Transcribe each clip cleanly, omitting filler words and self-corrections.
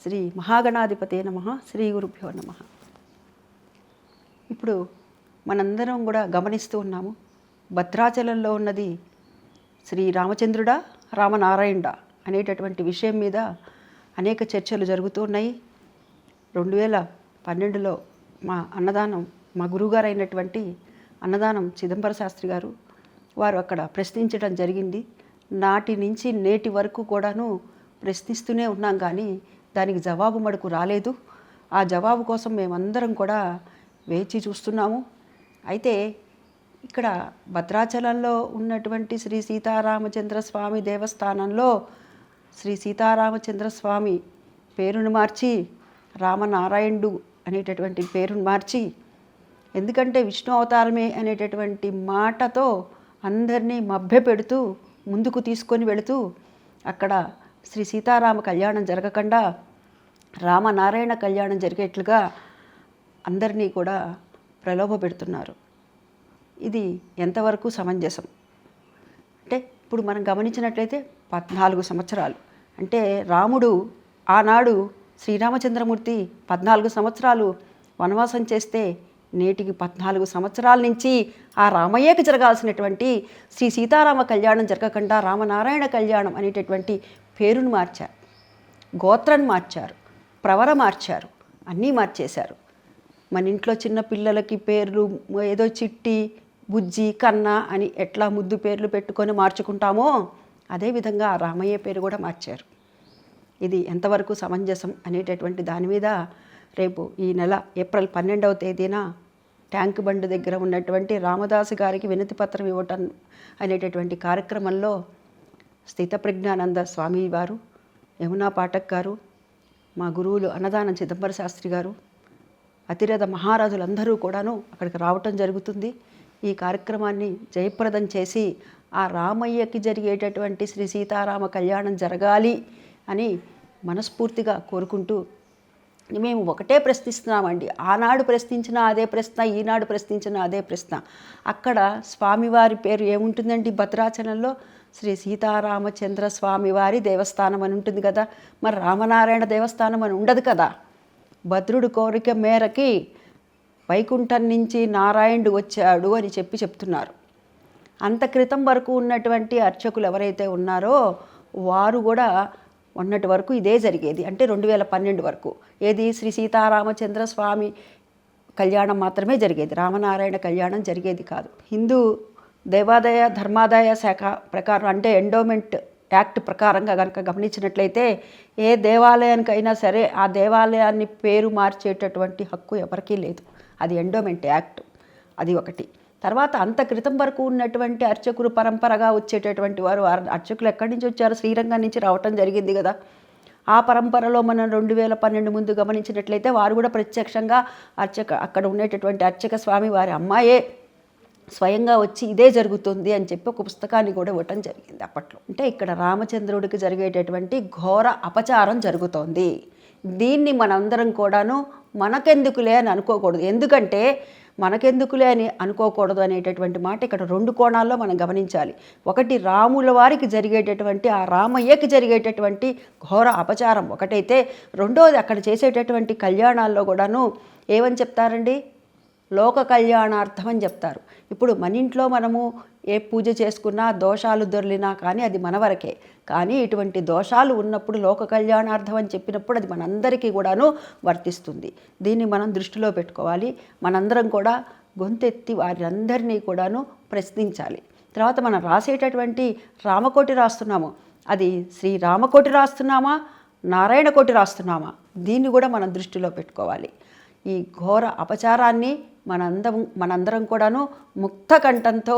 శ్రీ మహాగణాధిపతే నమః. శ్రీ గురుభ్యో నమః. ఇప్పుడు మనందరం కూడా గమనిస్తూ ఉన్నాము, భద్రాచలంలో ఉన్నది శ్రీ రామచంద్రుడా రామనారాయణుడా అనేటటువంటి విషయం మీద అనేక చర్చలు జరుగుతూ ఉన్నాయి. 2012లో మా గురువుగారు అయినటువంటి అన్నదానం చిదంబర శాస్త్రి గారు వారు అక్కడ ప్రశ్నించడం జరిగింది. నాటి నుంచి నేటి వరకు కూడాను ప్రశ్నిస్తూనే ఉన్నాం, కానీ దానికి జవాబు మడుకు రాలేదు. ఆ జవాబు కోసం మేమందరం కూడా వేచి చూస్తున్నాము. అయితే ఇక్కడ భద్రాచలంలో ఉన్నటువంటి శ్రీ సీతారామచంద్ర స్వామి దేవస్థానంలో శ్రీ సీతారామచంద్ర స్వామి పేరును మార్చి రామనారాయణుడు అనేటటువంటి పేరును మార్చి, ఎందుకంటే విష్ణు అవతారమే అనేటటువంటి మాటతో అందరినీ మభ్యపెడుతూ ముందుకు తీసుకొని వెళుతూ అక్కడ శ్రీ సీతారామ కళ్యాణం జరగకుండా రామనారాయణ కళ్యాణం జరిగేట్లుగా అందరినీ కూడా ప్రలోభ పెడుతున్నారు. ఇది ఎంతవరకు సమంజసం అంటే, ఇప్పుడు మనం గమనించినట్లయితే 14 సంవత్సరాలు అంటే రాముడు ఆనాడు శ్రీరామచంద్రమూర్తి 14 సంవత్సరాలు వనవాసం చేస్తే నేటికి 14 సంవత్సరాల నుంచి ఆ రామయ్యకి జరగాల్సినటువంటి శ్రీ సీతారామ కళ్యాణం జరగకుండా రామనారాయణ కళ్యాణం అనేటటువంటి పేరును మార్చారు, గోత్రాన్ని మార్చారు, ప్రవర మార్చారు, అన్నీ మార్చేశారు. మన ఇంట్లో చిన్న పిల్లలకి పేర్లు ఏదో చిట్టి, బుజ్జి, కన్న అని ఎట్లా ముద్దు పేర్లు పెట్టుకొని మార్చుకుంటామో అదేవిధంగా రామయ్య పేరు కూడా మార్చారు. ఇది ఎంతవరకు సమంజసం అనేటటువంటి దాని మీద రేపు ఈ నెల ఏప్రిల్ 12వ తేదీన ట్యాంక్ బండ్ దగ్గర ఉన్నటువంటి రామదాసు గారికి వినతి పత్రం ఇవ్వటం అనేటటువంటి కార్యక్రమంలో స్థితప్రజ్ఞానంద స్వామి వారు, యమునా పాఠక్ గారు, మా గురువులు అన్నదానం చిదంబర శాస్త్రి గారు, అతిరథ మహారాజులందరూ కూడాను అక్కడికి రావటం జరుగుతుంది. ఈ కార్యక్రమాన్ని జయప్రదం చేసి ఆ రామయ్యకి జరిగేటటువంటి శ్రీ సీతారామ కళ్యాణం జరగాలి అని మనస్ఫూర్తిగా కోరుకుంటూ మేము ఒకటే ప్రశ్నిస్తున్నామండి. ఆనాడు ప్రశ్నించిన అదే ప్రశ్న, ఈనాడు ప్రశ్నించిన అదే ప్రశ్న. అక్కడ స్వామివారి పేరు ఏముంటుందండి? భద్రాచలంలో శ్రీ సీతారామచంద్ర స్వామివారి దేవస్థానం అని ఉంటుంది కదా, మరి రామనారాయణ దేవస్థానం అని ఉండదు కదా. భద్రుడు కోరిక మేరకి వైకుంఠం నుంచి నారాయణుడు వచ్చాడు అని చెప్తున్నారు. అంత క్రితం వరకు ఉన్నటువంటి అర్చకులు ఎవరైతే ఉన్నారో వారు కూడా మొన్నటి వరకు ఇదే జరిగేది. అంటే 2012 వరకు ఏది శ్రీ సీతారామచంద్ర స్వామి కళ్యాణం మాత్రమే జరిగేది, రామనారాయణ కళ్యాణం జరిగేది కాదు. హిందూ దేవాదాయ ధర్మాదాయ శాఖ ప్రకారం అంటే ఎండోమెంట్ యాక్ట్ ప్రకారంగా కనుక గమనించినట్లయితే ఏ దేవాలయానికైనా సరే ఆ దేవాలయాన్ని పేరు మార్చేటటువంటి హక్కు ఎవరికీ లేదు. అది ఎండోమెంట్ యాక్ట్. అది ఒకటి. తర్వాత అంత క్రితం వరకు ఉన్నటువంటి అర్చకులు పరంపరగా వచ్చేటటువంటి వారు అర్చకులు ఎక్కడి నుంచి వచ్చారు? శ్రీరంగం నుంచి రావటం జరిగింది కదా. ఆ పరంపరలో మనం 2012 ముందు గమనించినట్లయితే వారు కూడా ప్రత్యక్షంగా అక్కడ ఉండేటటువంటి అర్చక స్వామి వారి అమ్మాయే స్వయంగా వచ్చి ఇదే జరుగుతుంది అని చెప్పి ఒక పుస్తకాన్ని కూడా ఇవ్వటం జరిగింది అప్పట్లో. అంటే ఇక్కడ రామచంద్రుడికి జరిగేటటువంటి ఘోర అపచారం జరుగుతోంది. దీన్ని మనందరం కూడాను మనకెందుకులే అని అనుకోకూడదు. ఎందుకంటే మనకెందుకులే అని అనుకోకూడదు అనేటటువంటి మాట ఇక్కడ 2 కోణాల్లో మనం గమనించాలి. ఒకటి, రాముల వారికి జరిగేటటువంటి ఆ రామయ్యకి జరిగేటటువంటి ఘోర అపచారం ఒకటైతే, రెండోది అక్కడ చేసేటటువంటి కళ్యాణాల్లో కూడాను ఏమని చెప్తారండి? లోక కళ్యాణార్థం అని చెప్తారు. ఇప్పుడు మన ఇంట్లో మనము ఏ పూజ చేసుకున్నా దోషాలు దొర్లినా కానీ అది మన వరకే. కానీ ఇటువంటి దోషాలు ఉన్నప్పుడు లోక కళ్యాణార్థం అని చెప్పినప్పుడు అది మనందరికీ కూడాను వర్తిస్తుంది. దీన్ని మనం దృష్టిలో పెట్టుకోవాలి. మనందరం కూడా గొంతెత్తి వారందరినీ కూడాను ప్రశ్నించాలి. తర్వాత మనం రాసేటటువంటి రామకోటి రాస్తున్నాము, అది శ్రీ రామకోటి రాస్తున్నామా, నారాయణ కోటి రాస్తున్నామా? దీన్ని కూడా మనం దృష్టిలో పెట్టుకోవాలి. ఈ ఘోర అపచారాన్ని మనందరం కూడాను ముక్త కంఠంతో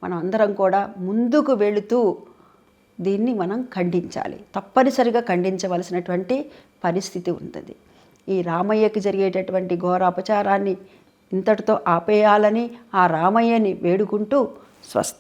మనం అందరం కూడా ముందుకు వెళుతూ దీన్ని మనం ఖండించాలి. తప్పనిసరిగా ఖండించవలసినటువంటి పరిస్థితి ఉంటుంది. ఈ రామయ్యకి జరిగేటటువంటి ఘోర అపచారాన్ని ఇంతటితో ఆపేయాలని ఆ రామయ్యని వేడుకుంటూ స్వస్తి.